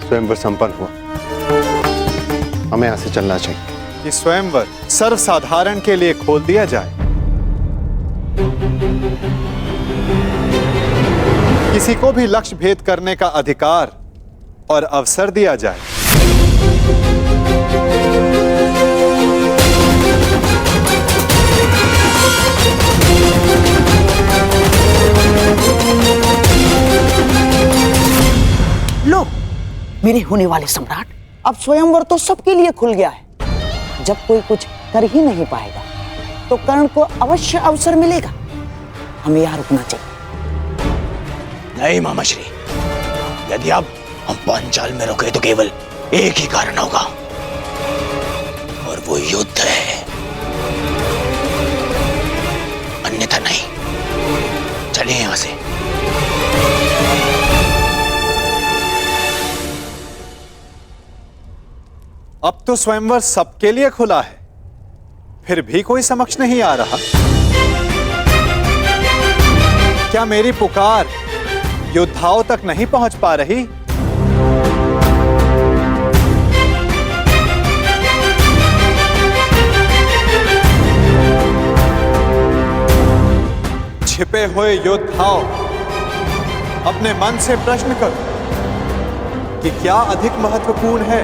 स्वयंवर संपन्न हुआ, हमें यहां से चलना चाहिए। ये स्वयंवर सर्वसाधारण के लिए खोल दिया जाए, किसी को भी लक्ष्य भेद करने का अधिकार और अवसर दिया जाए। लो, मेरे होने वाले सम्राट, अब स्वयंवर तो सबके लिए खुल गया है। जब कोई कुछ कर ही नहीं पाएगा तो कर्ण को अवश्य अवसर मिलेगा। हमें यहाँ रुकना चाहिए। नहीं मामाश्री, यदि अब हम पांचाल में रुके तो केवल एक ही कारण होगा, और वो युद्ध है, अन्यथा नहीं। चलिए यहां से। अब तो स्वयंवर सबके लिए खुला है, फिर भी कोई समक्ष नहीं आ रहा। क्या मेरी पुकार योद्धाओं तक नहीं पहुंच पा रही? छिपे हुए योद्धाओं, अपने मन से प्रश्न करो कि क्या अधिक महत्वपूर्ण है,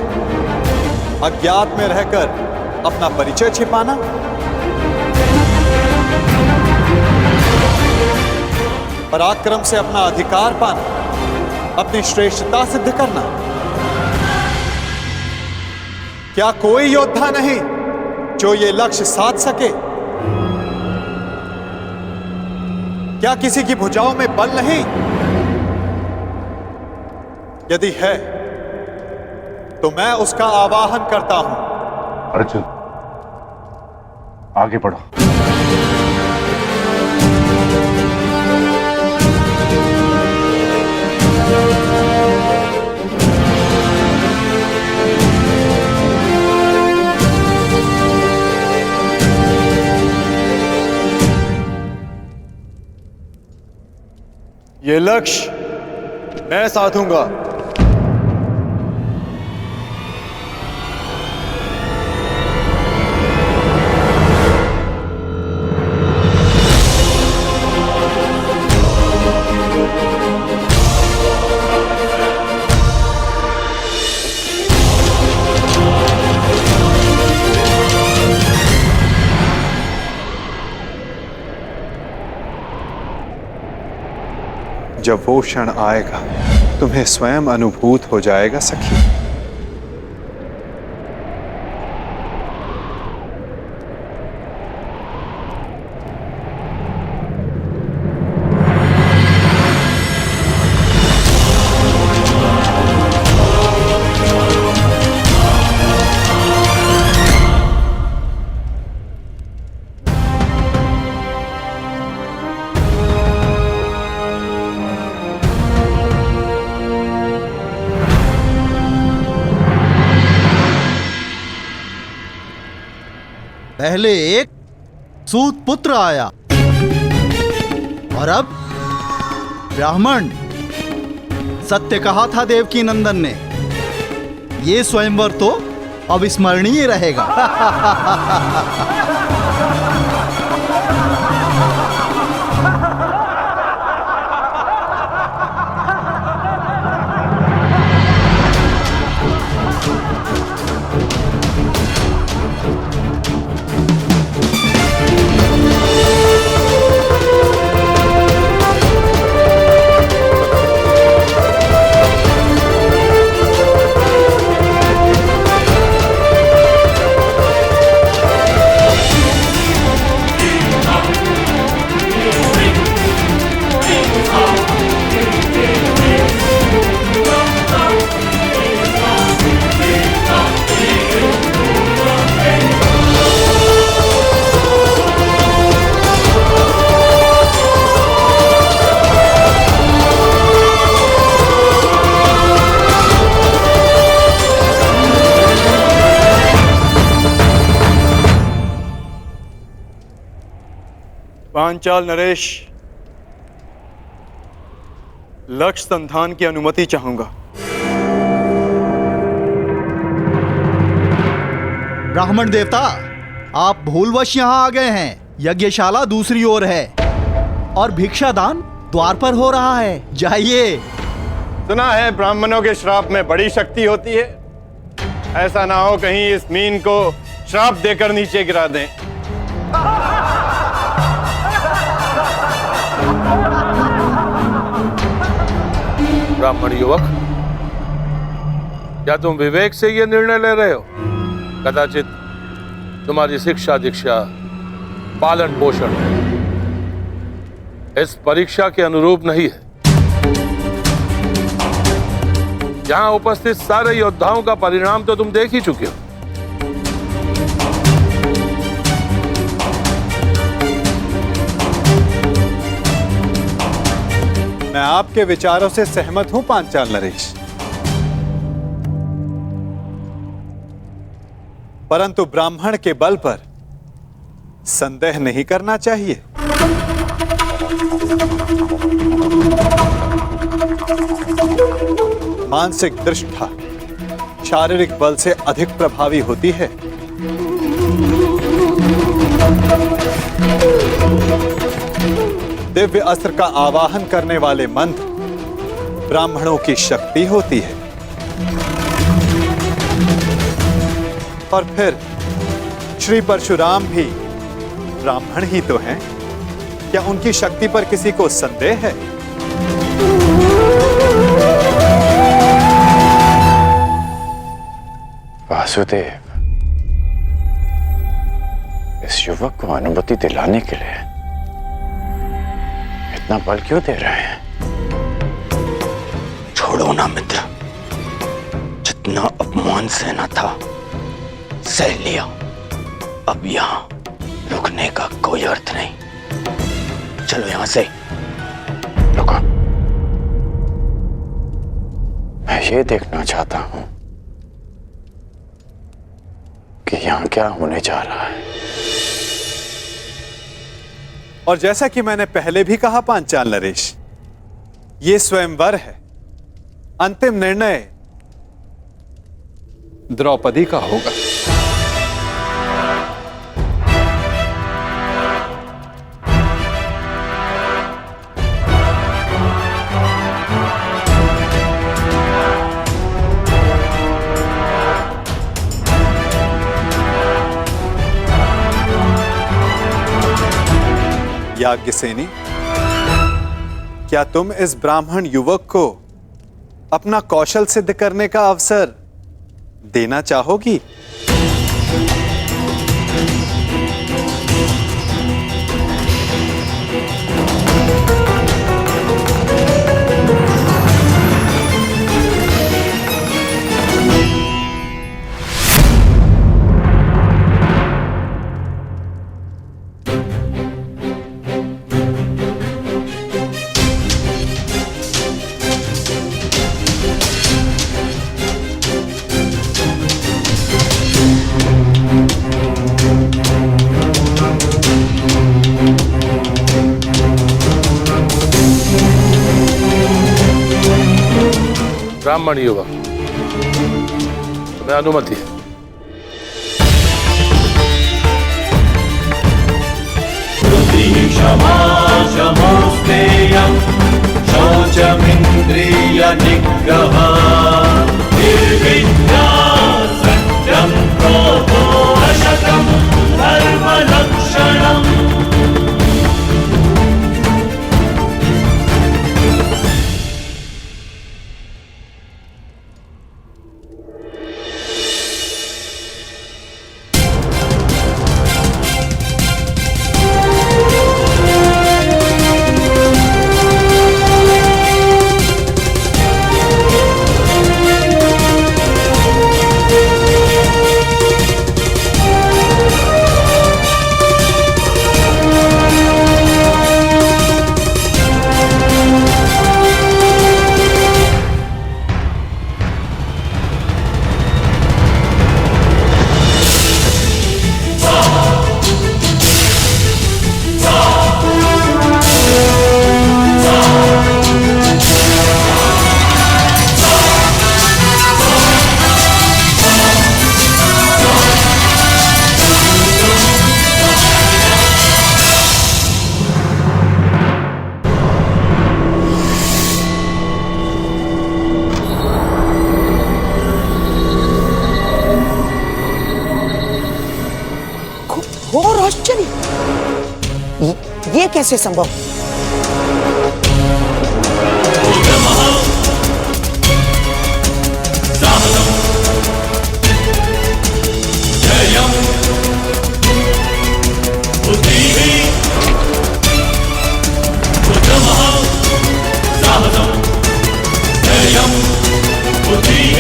अज्ञात में रहकर अपना परिचय छिपाना, पराक्रम से अपना अधिकार पाना, अपनी श्रेष्ठता सिद्ध करना? क्या कोई योद्धा नहीं जो ये लक्ष्य साध सके? क्या किसी की भुजाओं में बल नहीं? यदि है तो मैं उसका आवाहन करता हूं। अर्जुन, आगे बढ़ो। ये लक्ष्य मैं साधूंगा। जब वो क्षण आएगा तुम्हें स्वयं अनुभूत हो जाएगा सखी। पहले एक सूत पुत्र आया और अब ब्राह्मण। सत्य कहा था देवकी नंदन ने, ये स्वयंवर तो अविस्मरणीय रहेगा। पांचाल नरेश, लक्ष्य संधान की अनुमति चाहूंगा। ब्राह्मण देवता, आप भूलवश यहाँ आ गए हैं। यज्ञशाला दूसरी ओर है और भिक्षादान द्वार पर हो रहा है। जाइए। सुना है ब्राह्मणों के श्राप में बड़ी शक्ति होती है। ऐसा ना हो कहीं इस मीन को श्राप देकर नीचे गिरा दें। ब्राह्मण युवक, क्या तुम विवेक से यह निर्णय ले रहे हो? कदाचित तुम्हारी शिक्षा दीक्षा पालन पोषण इस परीक्षा के अनुरूप नहीं है। यहां उपस्थित सारे योद्धाओं का परिणाम तो तुम देख ही चुके हो। मैं आपके विचारों से सहमत हूं पांचाल नरेश, परंतु ब्राह्मण के बल पर संदेह नहीं करना चाहिए। मानसिक दृष्टा शारीरिक बल से अधिक प्रभावी होती है। दिव्य अस्त्र का आवाहन करने वाले मंत्र ब्राह्मणों की शक्ति होती है। और फिर श्री परशुराम भी ब्राह्मण ही तो हैं। क्या उनकी शक्ति पर किसी को संदेह है? वासुदेव, इस युवक को अनुमति दिलाने के लिए इतना बल क्यों दे रहे हैं? छोड़ो ना मित्र, जितना अपमान सहना था सह लिया। अब यहां रुकने का कोई अर्थ नहीं। चलो यहां से। रुको, मैं ये देखना चाहता हूं कि यहां क्या होने जा रहा है। और जैसा कि मैंने पहले भी कहा पांचाल नरेश, ये स्वयंवर है। अंतिम निर्णय द्रौपदी का होगा। याज्ञसेनी, क्या तुम इस ब्राह्मण युवक को अपना कौशल सिद्ध करने का अवसर देना चाहोगी? ब्राह्मण युवक, तुम्हें अनुमति है। शौचमिन्द्रिय निग्रह निर्विद्या सत्यं क्रोधो अशतं धर्मलक्षणम्। कैसे संभव? जयम् बुद्धिः उत्तमः साहसम् जयम् बुद्धिः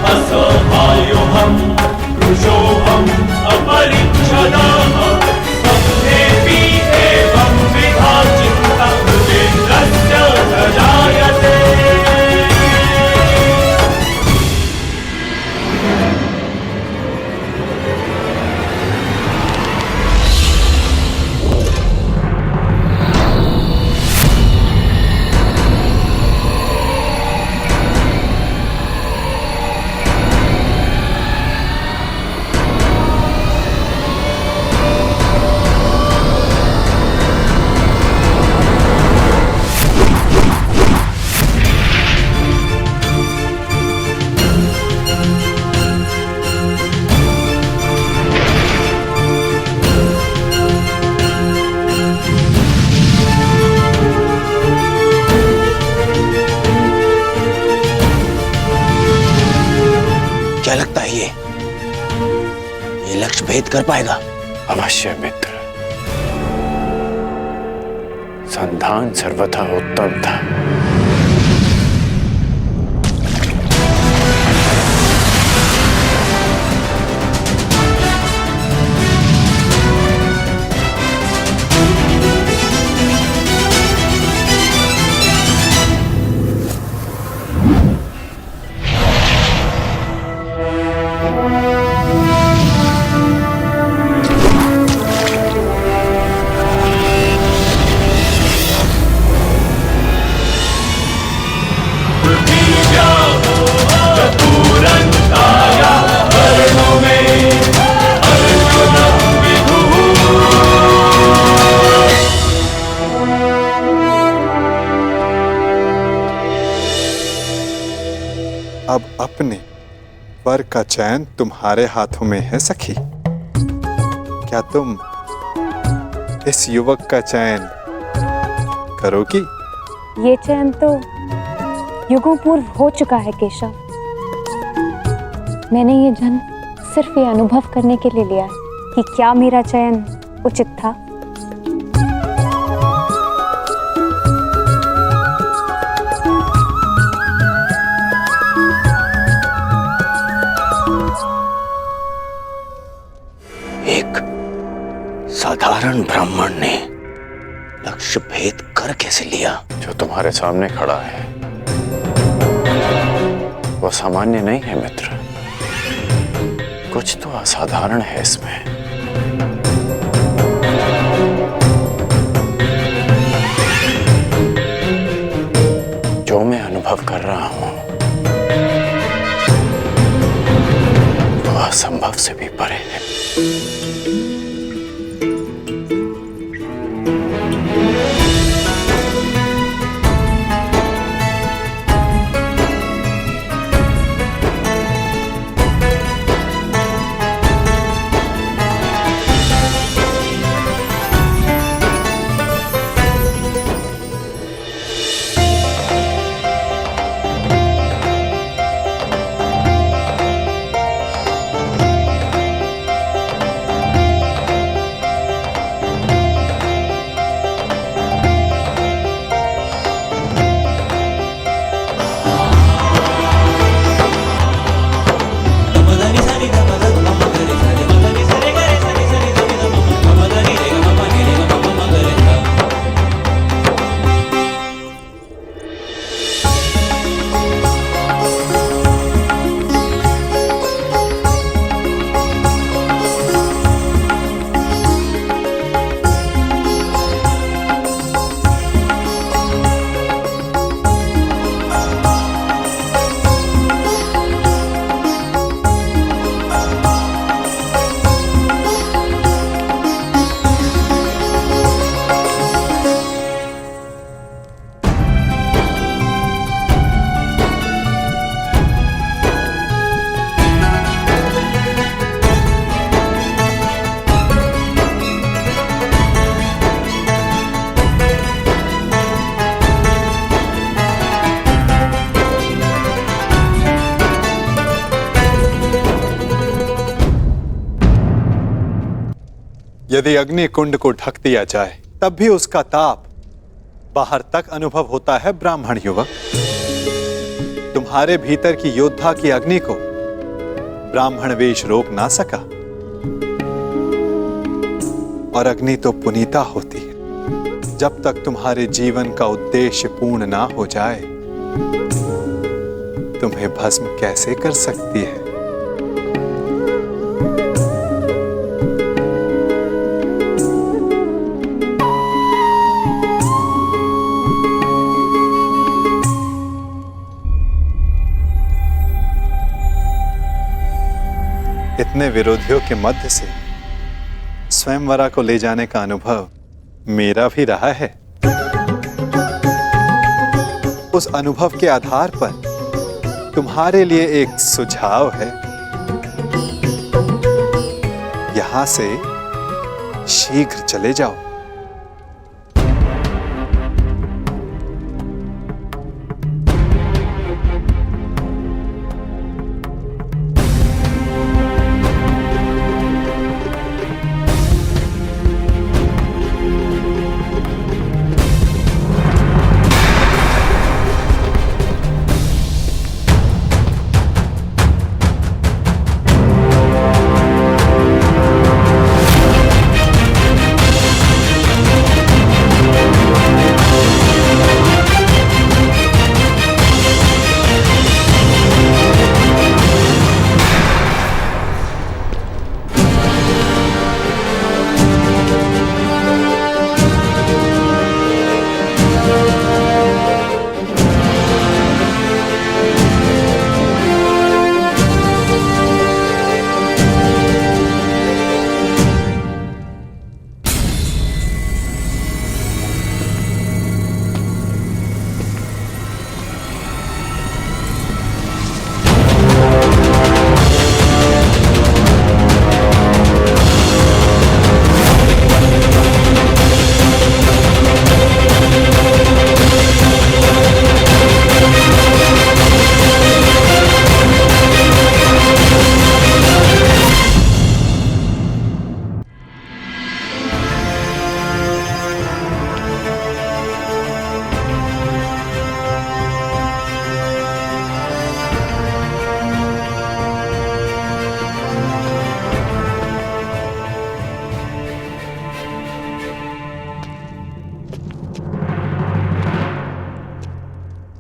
असहायोऽहं कृशोऽहम् अपरिच्छदाः स्वप्नेऽपि एवं विधा चित्तः मृतेन्द्रस्य न जायते। क्या लगता है ये लक्ष्य भेद कर पाएगा? अवश्य मित्र, संधान सर्वथा उत्तम था। अब अपने वर का चयन तुम्हारे हाथों में है सखी। क्या तुम इस युवक का चयन करोगी? ये चयन तो युगों पूर्व हो चुका है केशव। मैंने ये जन्म सिर्फ ये अनुभव करने के लिए लिया है कि क्या मेरा चयन उचित था। एक साधारण ब्राह्मण ने लक्ष्य भेद कर कैसे लिया? जो तुम्हारे सामने खड़ा है वो सामान्य नहीं है मित्र, कुछ तो असाधारण है इसमें। जो मैं अनुभव कर रहा हूं वो असंभव से भी परे है। यदि अग्नि कुंड को ढक दिया जाए तब भी उसका ताप बाहर तक अनुभव होता है ब्राह्मण युवक। तुम्हारे भीतर की योद्धा की अग्नि को ब्राह्मण वेश रोक ना सका। और अग्नि तो पुनीता होती है। जब तक तुम्हारे जीवन का उद्देश्य पूर्ण ना हो जाए तुम्हें भस्म कैसे कर सकती है। इतने विरोधियों के मध्य से स्वयंवरा को ले जाने का अनुभव मेरा भी रहा है। उस अनुभव के आधार पर तुम्हारे लिए एक सुझाव है। यहां से शीघ्र चले जाओ।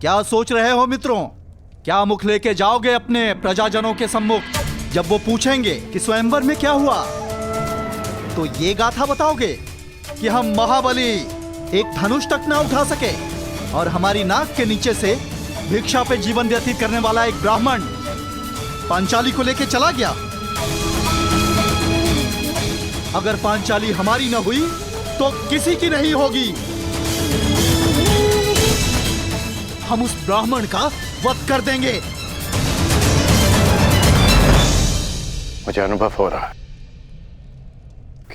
क्या सोच रहे हो मित्रों? क्या मुख लेके जाओगे अपने प्रजाजनों के सम्मुख जब वो पूछेंगे कि स्वयंवर में क्या हुआ? तो ये गाथा बताओगे कि हम महाबली एक धनुष तक ना उठा सके और हमारी नाक के नीचे से भिक्षा पे जीवन व्यतीत करने वाला एक ब्राह्मण पांचाली को लेके चला गया। अगर पांचाली हमारी न हुई तो किसी की नहीं होगी। हम उस ब्राह्मण का वध कर देंगे। मुझे अनुभव हो रहा है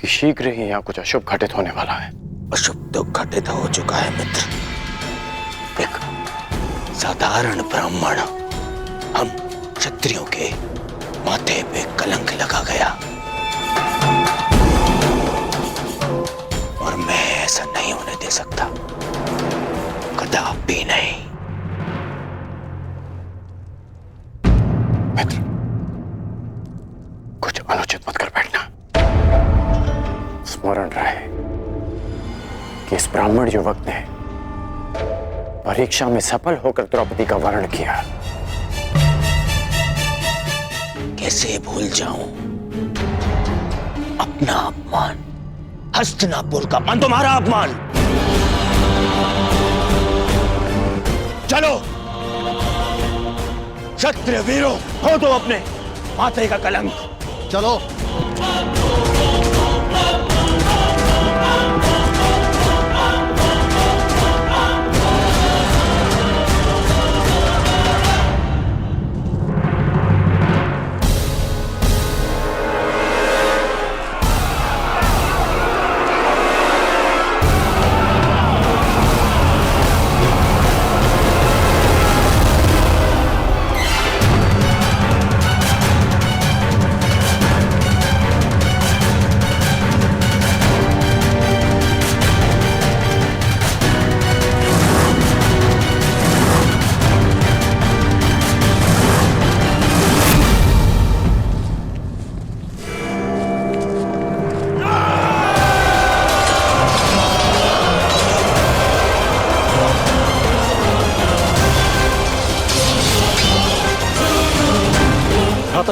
कि शीघ्र ही यहाँ कुछ अशुभ घटित होने वाला है। अशुभ तो घटित हो चुका है मित्र। एक साधारण ब्राह्मण हम क्षत्रियों के माथे पे कलंक लगा गया और मैं ऐसा नहीं होने दे सकता, कदापि नहीं। मित्र, कुछ अनुचित मत कर बैठना। स्मरण रहे कि इस ब्राह्मण युवक ने परीक्षा में सफल होकर द्रौपदी का वर्ण किया। कैसे भूल जाऊं अपना अपमान, हस्तिनापुर का मान, तुम्हारा अपमान। चलो क्षत्रिय वीरों, हो तो अपने माथे का कलंक। चलो।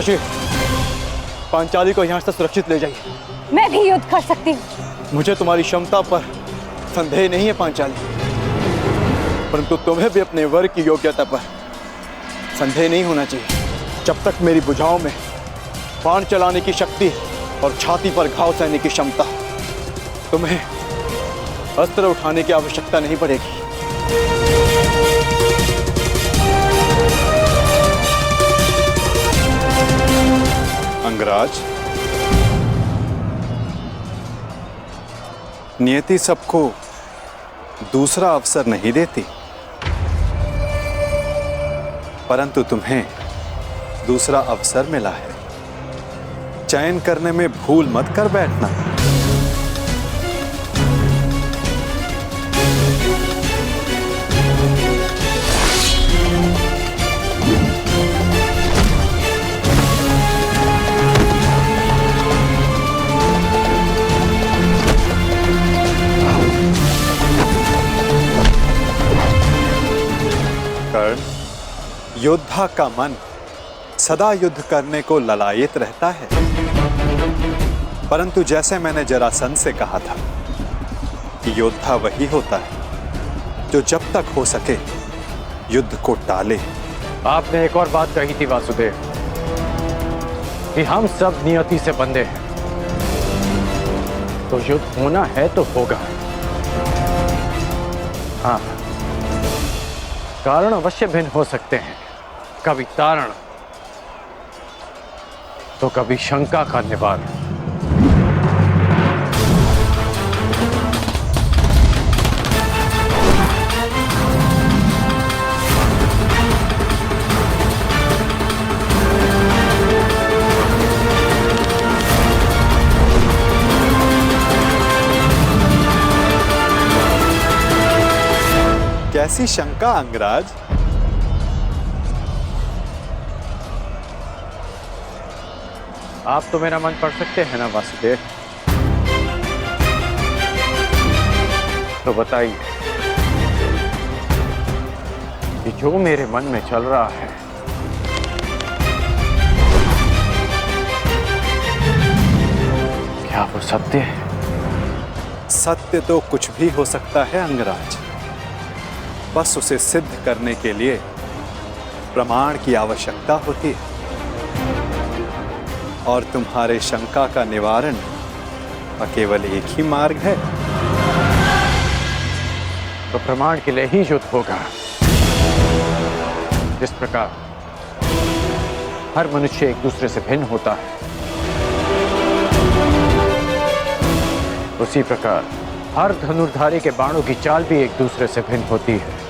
सोचिए, पांचाली को यहाँ से सुरक्षित ले जाइए। मैं भी युद्ध कर सकती हूँ। मुझे तुम्हारी क्षमता पर संदेह नहीं है पांचाली, परंतु तुम्हें भी अपने वर की योग्यता पर संदेह नहीं होना चाहिए। जब तक मेरी भुजाओं में बाण चलाने की शक्ति और छाती पर घाव सहने की क्षमता, तुम्हें अस्त्र उठाने की आवश्यकता नहीं पड़ेगी। अंगराज, नियति सबको दूसरा अवसर नहीं देती, परंतु तुम्हें दूसरा अवसर मिला है। चयन करने में भूल मत कर बैठना। कर्ण, योद्धा का मन सदा युद्ध करने को ललायित रहता है, परंतु जैसे मैंने जरासंध से कहा था कि योद्धा वही होता है जो जब तक हो सके युद्ध को टाले। आपने एक और बात कही थी वासुदेव कि हम सब नियति से बंधे हैं, तो युद्ध होना है तो होगा। हाँ, कारण अवश्य भिन्न हो सकते हैं, कभी तारण तो कभी शंका का निवारण। कैसी शंका अंगराज? आप तो मेरा मन पढ़ सकते हैं ना वासुदेव, तो बताइए कि जो मेरे मन में चल रहा है क्या वो सत्य है? सत्य तो कुछ भी हो सकता है अंगराज, बस उसे सिद्ध करने के लिए प्रमाण की आवश्यकता होती है, और तुम्हारे शंका का निवारण का केवल एक ही मार्ग है। तो प्रमाण के लिए ही युद्ध होगा। जिस प्रकार हर मनुष्य एक दूसरे से भिन्न होता है, उसी प्रकार हर धनुर्धारी के बाणों की चाल भी एक दूसरे से भिन्न होती है।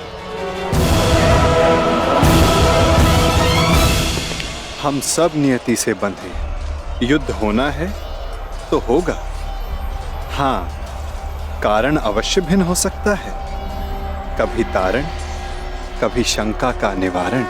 हम सब नियति से बंधे, युद्ध होना है तो होगा। हाँ, कारण अवश्य भिन्न हो सकता है, कभी तारण, कभी शंका का निवारण।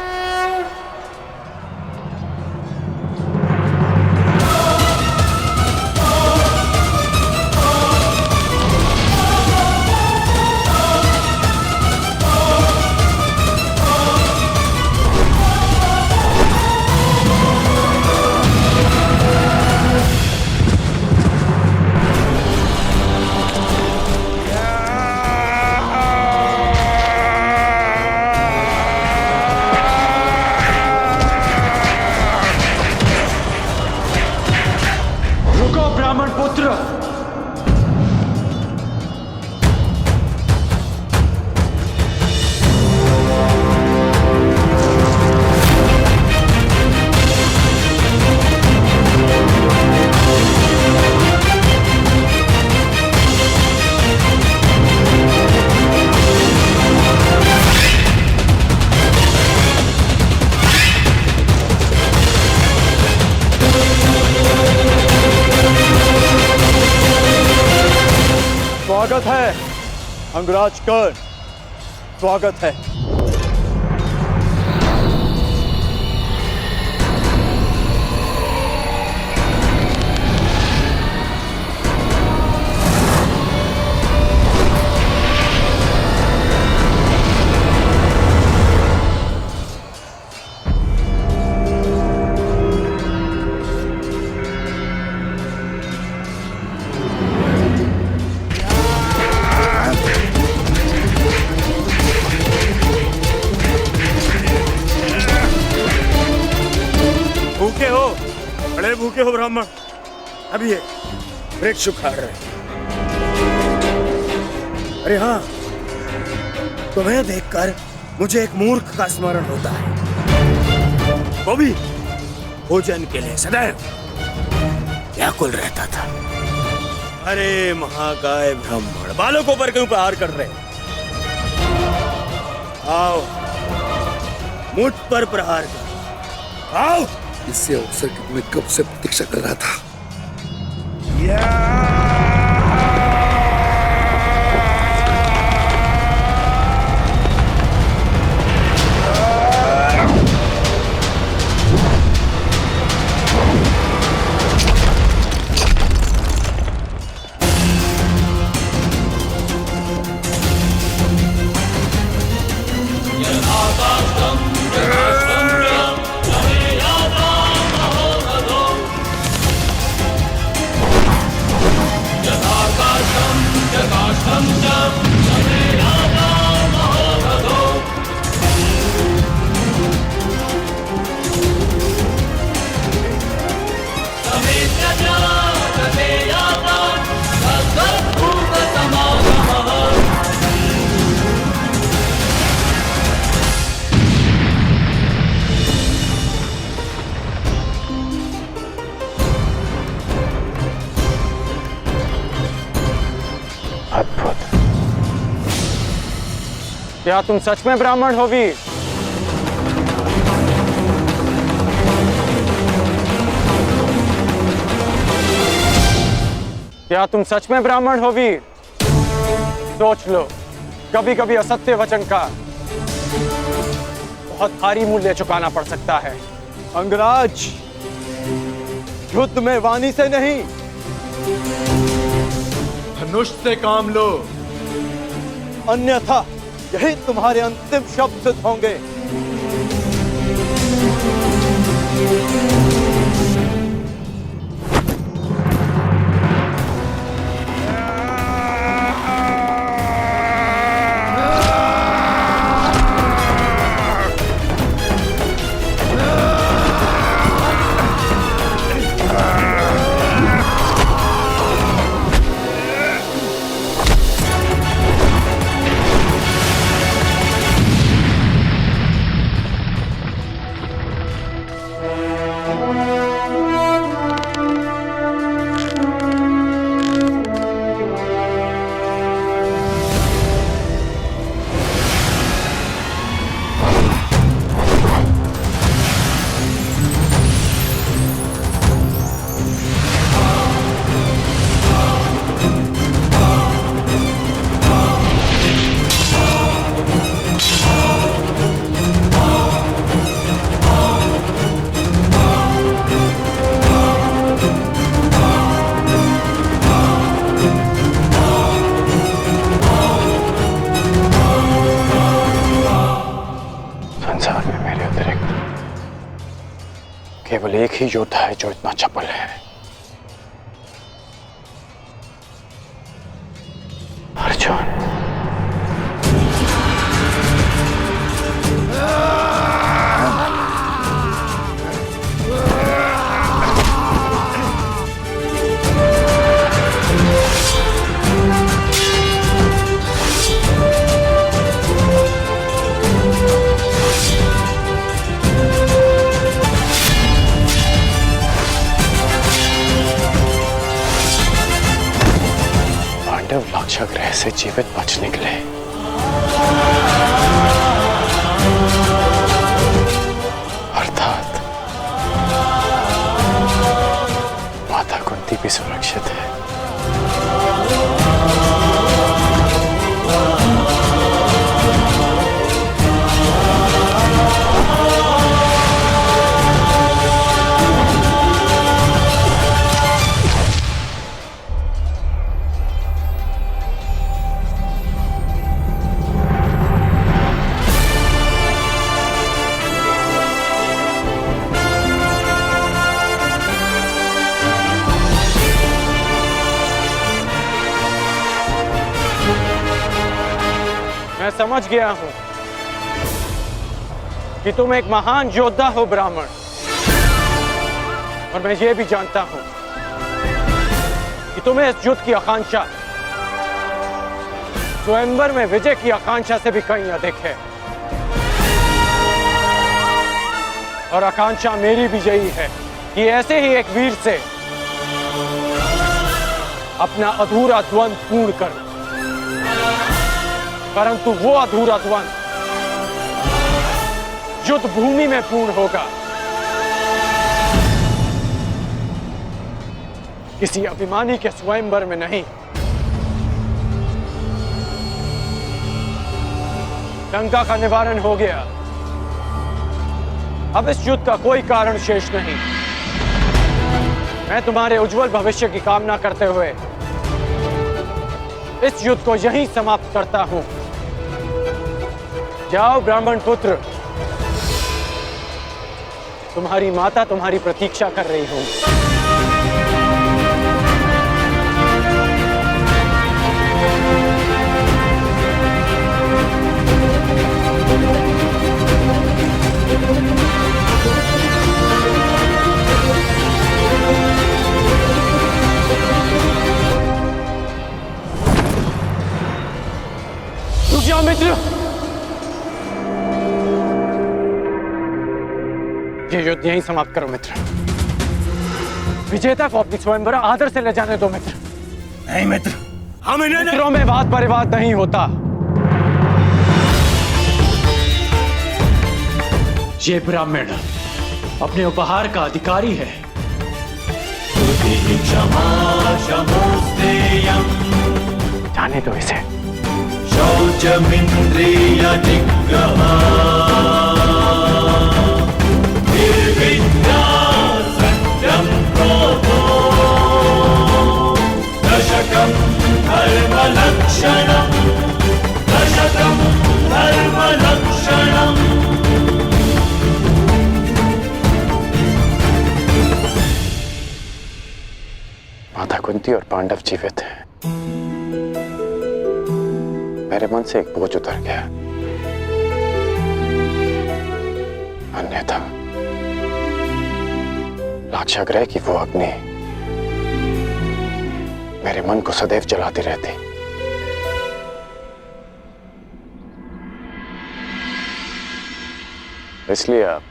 स्वागत है अंगराज कर्ण, स्वागत है। हो ब्राह्मण? अभी ये वृक्ष उखाड़ रहे हैं। अरे हाँ, तुम्हें देखकर मुझे एक मूर्ख का स्मरण होता है, वो भी भोजन के लिए सदैव व्याकुल रहता था। अरे महाकाय ब्राह्मण, बालकों पर क्यों प्रहार कर रहे? आओ, मुझ पर प्रहार कर, आओ। इससे अवसर की मैं कब से प्रतीक्षा कर रहा था। अद्भुत। क्या तुम सच में ब्राह्मण हो वीर? क्या तुम सच में ब्राह्मण हो वीर? सोच लो, कभी कभी असत्य वचन का बहुत भारी मूल्य चुकाना पड़ सकता है। अंगराज, युद्ध में वाणी से नहीं, धनुष से काम लो, अन्यथा यही तुम्हारे अंतिम शब्द होंगे। केवल एक ही योद्धा है जो इतना चपल है, अर्जुन। लाक्षागृह से जीवित बच निकले। अर्थात माता कुंती भी सुरक्षित है। मैं समझ गया हूं कि तुम एक महान योद्धा हो ब्राह्मण, और मैं ये भी जानता हूं कि तुम्हें इस युद्ध की आकांक्षा स्वयंवर में विजय की आकांक्षा से भी कहीं अधिक है। और आकांक्षा मेरी भी यही है कि ऐसे ही एक वीर से अपना अधूरा द्वंद पूर्ण करूं। परंतु वो अधूरा द्वंद युद्ध भूमि में पूर्ण होगा, किसी अभिमानी के स्वयंवर में नहीं। लंका का निवारण हो गया, अब इस युद्ध का कोई कारण शेष नहीं। मैं तुम्हारे उज्जवल भविष्य की कामना करते हुए इस युद्ध को यहीं समाप्त करता हूं। जाओ ब्राह्मण पुत्र, तुम्हारी माता तुम्हारी प्रतीक्षा कर रही हूं। रुक जाओ मित्र, ये युद्ध यहीं समाप्त करो मित्र। विजेता को अपनी स्वयंवर आदर से ले जाने दो मित्र। नहीं मित्र, हमें नहीं। मित्रों में वाद परिवाद नहीं होता। ये ब्राह्मण अपने उपहार का अधिकारी है। जाने दो इसे। शौचमिंद्रिय निग्रह निर्विद्या सत्यं क्रोधो दशकं धर्मलक्षणं दशकं धर्मलक्षणं। माता कुंती और पांडव जीवित हैं। मेरे मन से एक बोझ उतर गया। अन्यथा लाक्षागृह की वो अग्नि मेरे मन को सदैव जलाती रहती। इसलिए आप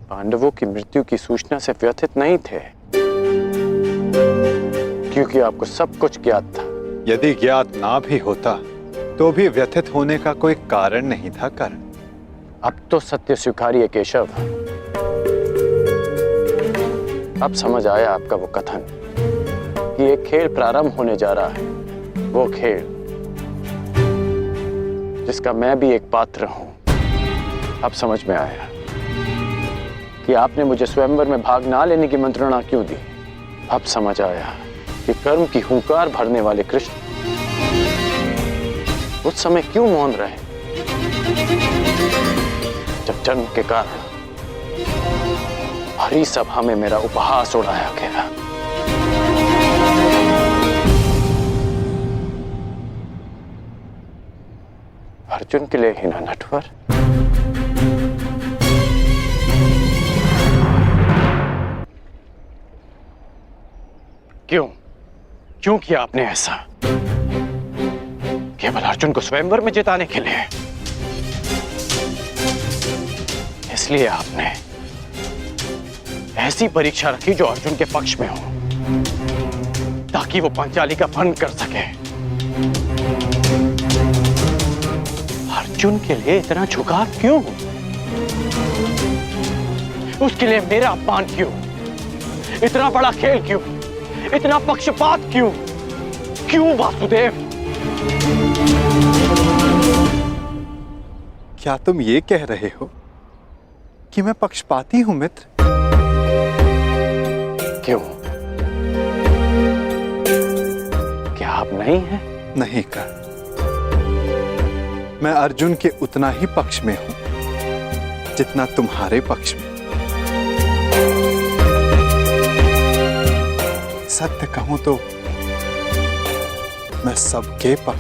पांडवों की मृत्यु की सूचना से व्यथित नहीं थे, क्योंकि आपको सब कुछ ज्ञात था। यदि ज्ञात ना भी होता तो भी व्यथित होने का कोई कारण नहीं था। कर्ण, अब तो सत्य स्वीकारिए केशव। अब समझ आया आपका वो कथन कि एक खेल प्रारंभ होने जा रहा है, वो खेल जिसका मैं भी एक पात्र हूं। अब समझ में आया कि आपने मुझे स्वयंवर में भाग ना लेने की मंत्रणा क्यों दी। अब समझ आया कि कर्म की हुंकार भरने वाले कृष्ण उस समय क्यों मौन रहे, जब जन्म के कारण भरी सभा में मेरा उपहास उड़ाया गया। अर्जुन के लिए ही ना नटवर। क्यों किया आपने ऐसा? केवल अर्जुन को स्वयंवर में जिताने के लिए? इसलिए आपने ऐसी परीक्षा रखी जो अर्जुन के पक्ष में हो, ताकि वो पांचाली का भंग कर सके। अर्जुन के लिए इतना झुकाव क्यों? उसके लिए मेरा अपमान क्यों? इतना बड़ा खेल क्यों? इतना पक्षपात क्यों? क्यों वासुदेव? क्या तुम ये कह रहे हो कि मैं पक्षपाती हूं मित्र? क्यों? क्या आप नहीं हैं? नहीं कर। मैं अर्जुन के उतना ही पक्ष में हूं जितना तुम्हारे पक्ष में। सत्य कहूं तो मैं सबके पक्ष